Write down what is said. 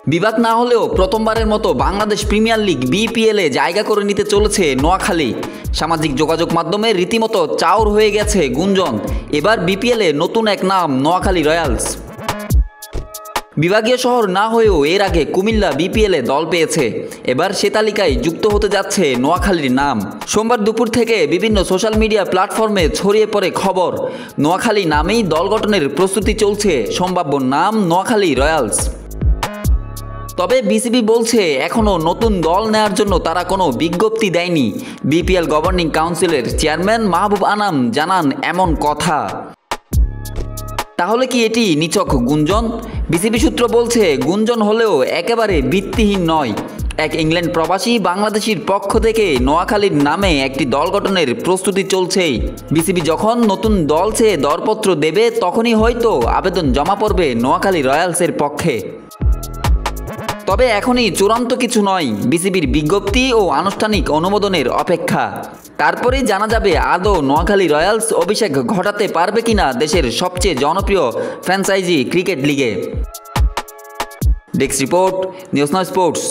বিভাগ না হলেও প্রথমবারের মতো বাংলাদেশ প্রিমিয়ার লিগ বিপিএলে জায়গা করে নিতে চলেছে নোয়াখালী। সামাজিক যোগাযোগ মাধ্যমে রীতিমতো চাউর হয়ে গেছে গুঞ্জন, এবার বিপিএলে নতুন এক নাম নোয়াখালী রয়্যালস। বিভাগীয় শহর না হয়েও এর আগে কুমিল্লা বিপিএলে দল পেয়েছে, এবার সে তালিকায় যুক্ত হতে যাচ্ছে নোয়াখালীর নাম। সোমবার দুপুর থেকে বিভিন্ন সোশ্যাল মিডিয়া প্ল্যাটফর্মে ছড়িয়ে পড়ে খবর, নোয়াখালী নামেই দল গঠনের প্রস্তুতি চলছে, সম্ভাব্য নাম নোয়াখালী রয়্যালস। তবে বিসিবি বলছে এখনও নতুন দল নেয়ার জন্য তারা কোনো বিজ্ঞপ্তি দেয়নি। বিপিএল গভর্নিং কাউন্সিলের চেয়ারম্যান মাহবুব আনাম জানান এমন কথা। তাহলে কি এটি নিছক গুঞ্জন? বিসিবি সূত্র বলছে গুঞ্জন হলেও একেবারে ভিত্তিহীন নয়। এক ইংল্যান্ড প্রবাসী বাংলাদেশির পক্ষ থেকে নোয়াখালীর নামে একটি দল গঠনের প্রস্তুতি চলছেই। বিসিবি যখন নতুন দল চেয়ে দরপত্র দেবে তখনই হয়তো আবেদন জমা পড়বে নোয়াখালী রয়্যালসের পক্ষে। তবে এখনই চূড়ান্ত কিছু নয়, বিসিবির বিজ্ঞপ্তি ও আনুষ্ঠানিক অনুমোদনের অপেক্ষা। তারপরেই জানা যাবে আদৌ নোয়াখালী রয়্যালস অভিষেক ঘটাতে পারবে কিনা দেশের সবচেয়ে জনপ্রিয় ফ্র্যাঞ্চাইজি ক্রিকেট লিগে। Desk report, news now sports.